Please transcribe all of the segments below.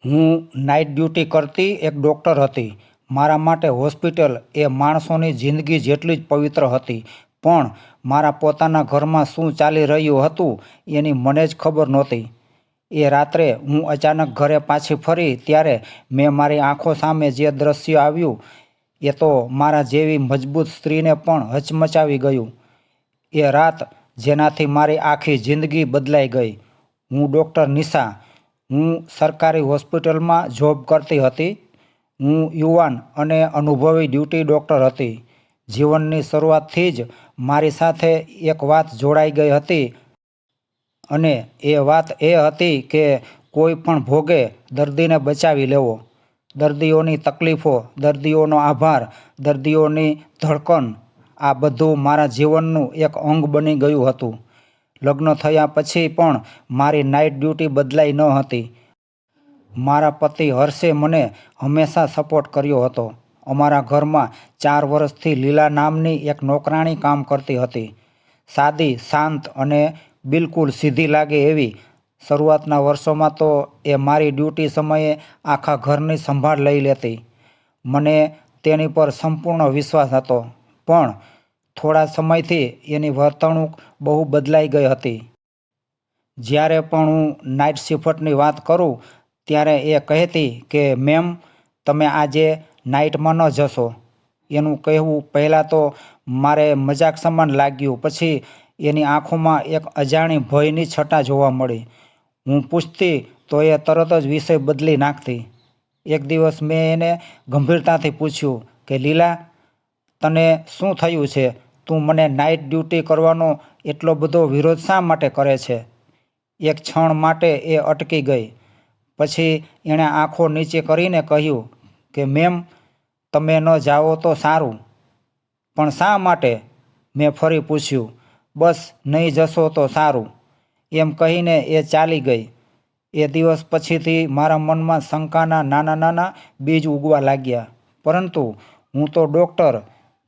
હું night duty કરતી એક ડૉક્ટર હતી. મારા માટે હોસ્પિટલ એ માણસોની જિંદગી જેટલી જ પવિત્ર હતી. પણ મારા પોતાના ઘરમાં શું ચાલી રહ્યું હતું એની મને જ ખબર નહોતી. એ રાત્રે હું અચાનક ઘરે પાછી ફરી ત્યારે મેં મારી આંખો સામે જે દૃશ્ય આવ્યું એ તો મારા જેવી મજબૂત સ્ત્રીને પણ હચમચાવી ગયું. એ રાત જેનાથી મારી આખી જિંદગી બદલાઈ ગઈ. હું ડૉક્ટર નિશા. હું સરકારી હોસ્પિટલમાં જોબ કરતી હતી. હું યુવાન અને અનુભવી ડ્યુટી ડૉક્ટર હતી. જીવનની શરૂઆતથી જ મારી સાથે એક વાત જોડાઈ ગઈ હતી અને એ વાત એ હતી કે કોઈ પણ ભોગે દર્દીને બચાવી લેવો. દર્દીઓની તકલીફો, દર્દીઓનો આભાર, દર્દીઓની ધડકન, આ બધું મારા જીવનનું એક અંગ બની ગયું હતું. લગ્ન થયા પછી પણ મારી નાઇટ ડ્યુટી બદલાઈ ન હતી. મારા પતિ હર્ષે મને હંમેશા સપોર્ટ કર્યો હતો. અમારા ઘરમાં 4 વર્ષથી લીલા નામની એક નોકરાણી કામ કરતી હતી. સાદી, શાંત અને બિલકુલ સીધી લાગે એવી. શરૂઆતના વર્ષોમાં તો એ મારી ડ્યુટી સમયે આખા ઘરની સંભાળ લઈ લેતી. મને તેની પર સંપૂર્ણ વિશ્વાસ હતો. પણ થોડા સમયથી એની વર્તણૂક બહુ બદલાઈ ગઈ હતી. જ્યારે પણ હું નાઇટ શિફ્ટની વાત કરું ત્યારે એ કહેતી કે મેમ, તમે આજે નાઇટમાં ન જશો. એનું કહેવું પહેલાં તો મારે મજાક સમાન લાગ્યું. પછી એની આંખોમાં એક અજાણી ભયની છટા જોવા મળી. હું પૂછતી તો એ તરત જ વિષય બદલી નાખતી. એક દિવસ મેં એને ગંભીરતાથી પૂછ્યું કે લીલા, તને શું થયું છે? તું મને નાઇટ ડ્યુટી કરવાનો એટલો બધો વિરોધ શા માટે કરે છે? એક ક્ષણ માટે એ અટકી ગઈ. પછી એણે આંખો નીચે કરીને કહ્યું કે મેમ, તમે ન જાઓ તો સારું. પણ શા માટે? મેં ફરી પૂછ્યું. બસ નહીં જશો તો સારું, એમ કહીને એ ચાલી ગઈ. એ દિવસ પછીથી મારા મનમાં શંકાના નાના નાના બીજ ઉગવા લાગ્યા. પરંતુ હું તો ડૉક્ટર,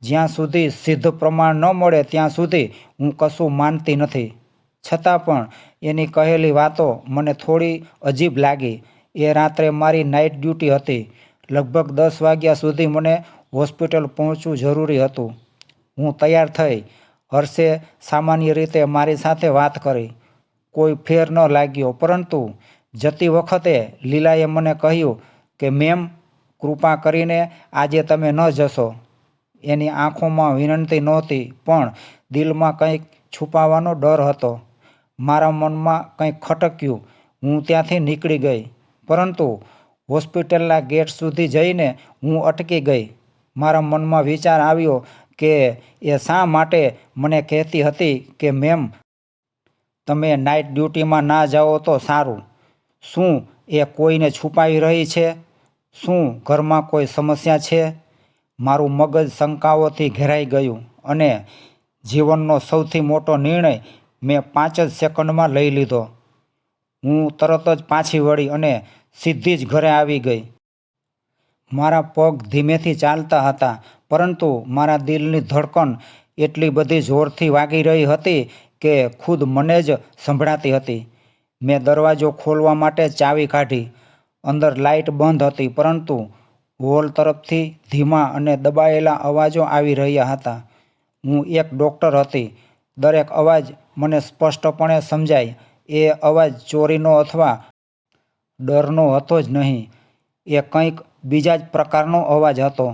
જ્યાં સુધી સિદ્ધ પ્રમાણ ન મળે ત્યાં સુધી હું કશું માનતી નથી. છતાં પણ એની કહેલી વાતો મને થોડી અજીબ લાગી. એ રાત્રે મારી નાઇટ ડ્યુટી હતી. લગભગ 10 વાગ્યા સુધી મને હોસ્પિટલ પહોંચવું જરૂરી હતું. હું તૈયાર થઈ. હર્ષે સામાન્ય રીતે મારી સાથે વાત કરી. કોઈ ફેર ન લાગ્યો. પરંતુ જતી વખતે લીલાએ મને કહ્યું કે મેમ, કૃપા કરીને આજે તમે ન જશો. એની આંખોમાં વિનંતી નહોતી, પણ દિલમાં કંઈક છુપાવવાનો ડર હતો. મારા મનમાં કંઈક ખટક્યું. હું ત્યાંથી નીકળી ગઈ. પરંતુ હોસ્પિટલના ગેટ સુધી જઈને હું અટકી ગઈ. મારા મનમાં વિચાર આવ્યો કે એ શા માટે મને કહેતી હતી કે મેમ, તમે નાઇટ ડ્યુટીમાં ના જાઓ તો સારું. શું એ કોઈને છુપાવી રહી છે? શું ઘરમાં કોઈ સમસ્યા છે? મારું મગજ શંકાઓથી ઘેરાઈ ગયું અને જીવનનો સૌથી મોટો નિર્ણય મેં 5 જ સેકન્ડમાં લઈ લીધો. હું તરત જ પાછી વળી અને સીધી જ ઘરે આવી ગઈ. મારા પગ ધીમેથી ચાલતા હતા, પરંતુ મારા દિલની ધડકન એટલી બધી જોરથી વાગી રહી હતી કે ખુદ મને જ સંભળાતી હતી. મેં દરવાજો ખોલવા માટે ચાવી કાઢી. અંદર લાઇટ બંધ હતી, પરંતુ હોલ તરફથી ધીમા અને દબાયેલા અવાજો આવી રહ્યા હતા. હું એક ડૉક્ટર હતી. દરેક અવાજ મને સ્પષ્ટપણે સમજાય. એ અવાજ ચોરીનો અથવા ડરનો હતો જ નહીં. એ કંઈક બીજા જ પ્રકારનો અવાજ હતો.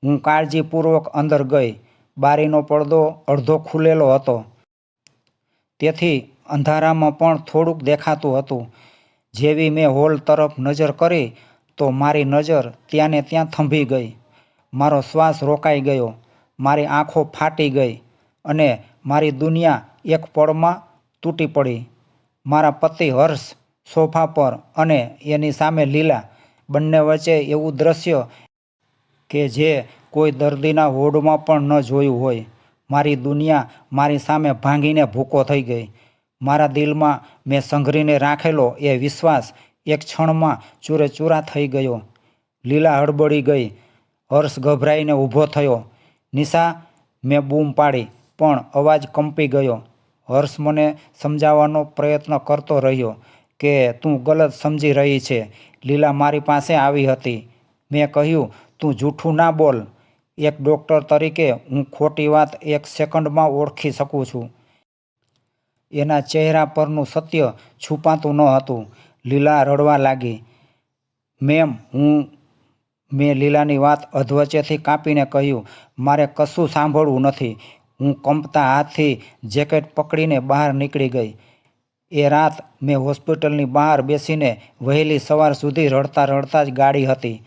હું કાળજીપૂર્વક અંદર ગઈ. બારીનો પડદો અડધો ખુલેલો હતો. તેથી અંધારામાં પણ થોડુંક દેખાતું હતું. જેવી મેં હોલ તરફ નજર કરી તો મારી નજર ત્યાંને ત્યાં થંભી ગઈ. મારો શ્વાસ રોકાઈ ગયો. મારી આંખો ફાટી ગઈ અને મારી દુનિયા એક પળમાં તૂટી પડી. મારા પતિ હર્ષ સોફા પર અને એની સામે લીલા, બંને વચ્ચે એવું દૃશ્ય કે જે કોઈ દર્દીના વોર્ડમાં પણ ન જોયું હોય. મારી દુનિયા મારી સામે ભાંગીને ભૂકો થઈ ગઈ. મારા દિલમાં મેં સંઘરીને રાખેલો એ વિશ્વાસ એક ક્ષણમાં ચૂરેચૂરા થઈ ગયો. લીલા હડબડી ગઈ. હર્ષ ગભરાઈને ઊભો થયો. નિશા, મેં બૂમ પાડી, પણ અવાજ કંપી ગયો. હર્ષ મને સમજાવવાનો પ્રયત્ન કરતો રહ્યો કે તું ગલત સમજી રહી છે. લીલા મારી પાસે આવી હતી. મેં કહ્યું, તું જૂઠું ના બોલ. એક ડૉક્ટર તરીકે હું ખોટી વાત એક સેકન્ડમાં ઓળખી શકું છું. એના ચહેરા પરનું સત્ય છુપાતું ન હતું. લીલા રડવા લાગી. મેં લીલાની વાત અધવચ્ચેથી કાપીને કહ્યું, મારે કશું સાંભળવું નથી. હું કંપતા હાથથી જેકેટ પકડીને બહાર નીકળી ગઈ. એ રાત મેં હોસ્પિટલની બહાર બેસીને વહેલી સવાર સુધી રડતા રડતા જ ગાળી હતી.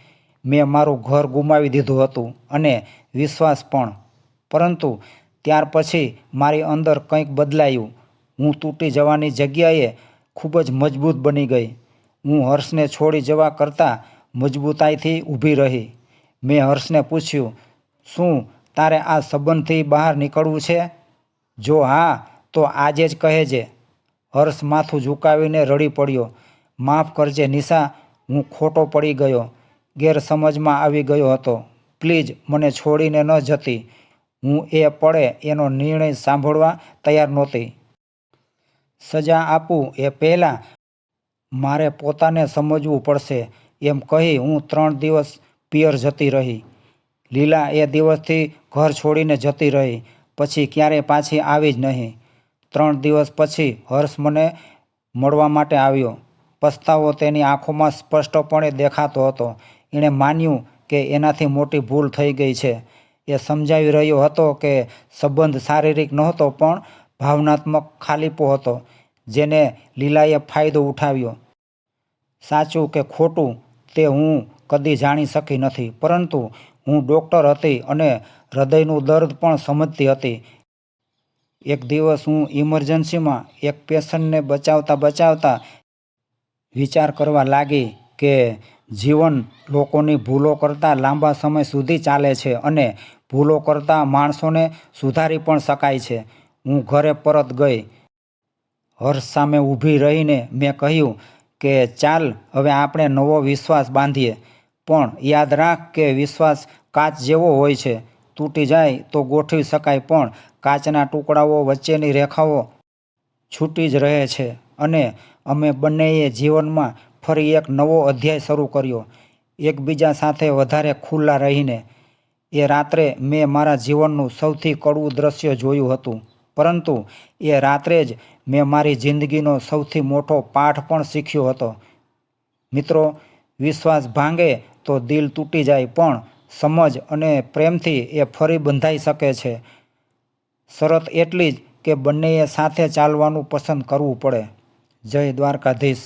મેં મારું ઘર ગુમાવી દીધું હતું અને વિશ્વાસ પણ. પરંતુ ત્યાર પછી મારી અંદર કંઈક બદલાયું. હું તૂટી જવાની જગ્યાએ ખૂબ જ મજબૂત બની ગઈ. હું હર્ષને છોડી જવા કરતાં મજબૂતાઈથી ઊભી રહી. મેં હર્ષને પૂછ્યું, શું તારે આ સંબંધથી બહાર નીકળવું છે? જો હા, તો આજે જ કહેજે. હર્ષ માથું ઝુકાવીને રડી પડ્યો. માફ કરજે નિશા, હું ખોટો પડી ગયો. ગેરસમજમાં આવી ગયો હતો. પ્લીઝ મને છોડીને ન જતી. હું એ પળે એનો નિર્ણય સાંભળવા તૈયાર નહોતી. સજા આપું એ પહેલાં મારે પોતાને સમજવું પડશે એમ કહી હું 3 દિવસ પિયર જતી રહી. લીલા એ દિવસથી ઘર છોડીને જતી રહી. પછી ક્યારેય પાછી આવી જ નહીં. 3 દિવસ પછી હર્ષ મને મળવા માટે આવ્યો. પસ્તાવો તેની આંખોમાં સ્પષ્ટપણે દેખાતો હતો. એણે માન્યું કે એનાથી મોટી ભૂલ થઈ ગઈ છે. એ સમજાવી રહ્યો હતો કે સંબંધ શારીરિક નહોતો પણ ભાવનાત્મક ખાલીપો હતો, જેને લીલાએ ફાયદો ઉઠાવ્યો. સાચું કે ખોટું તે હું કદી જાણી શકી નથી, પરંતુ હું ડૉક્ટર હતી અને હૃદયનું દર્દ પણ સમજતી હતી. એક દિવસ હું ઇમરજન્સીમાં એક પેશન્ટને બચાવતા વિચાર કરવા લાગી કે જીવન લોકોની ભૂલો કરતાં લાંબા સમય સુધી ચાલે છે અને ભૂલો કરતાં માણસોને સુધારી પણ શકાય છે. હું ઘરે પરત ગઈ. હર્ષ સામે ઊભી રહીને મેં કહ્યું કે ચાલ હવે આપણે નવો વિશ્વાસ બાંધીએ. પણ યાદ રાખ કે વિશ્વાસ કાચ જેવો હોય છે. તૂટી જાય તો ગોઠવી શકાય, પણ કાચના ટુકડાઓ વચ્ચેની રેખાઓ છૂટી જ રહે છે. અને અમે બંનેએ જીવનમાં ફરી એક નવો અધ્યાય શરૂ કર્યો, એકબીજા સાથે વધારે ખુલ્લા રહીને. એ રાત્રે મેં મારા જીવનનું સૌથી કડવું દ્રશ્ય જોયું હતું, પરંતુ એ રાત્રે જ મેં મારી જિંદગીનો સૌથી મોટો પાઠ પણ શીખ્યો હતો. મિત્રો, વિશ્વાસ ભાંગે તો દિલ તૂટી જાય, પણ સમજ અને પ્રેમથી એ ફરી બંધાઈ શકે છે. શરત એટલી જ કે બંનેએ સાથે ચાલવાનું પસંદ કરવું પડે. જય દ્વારકાધીશ.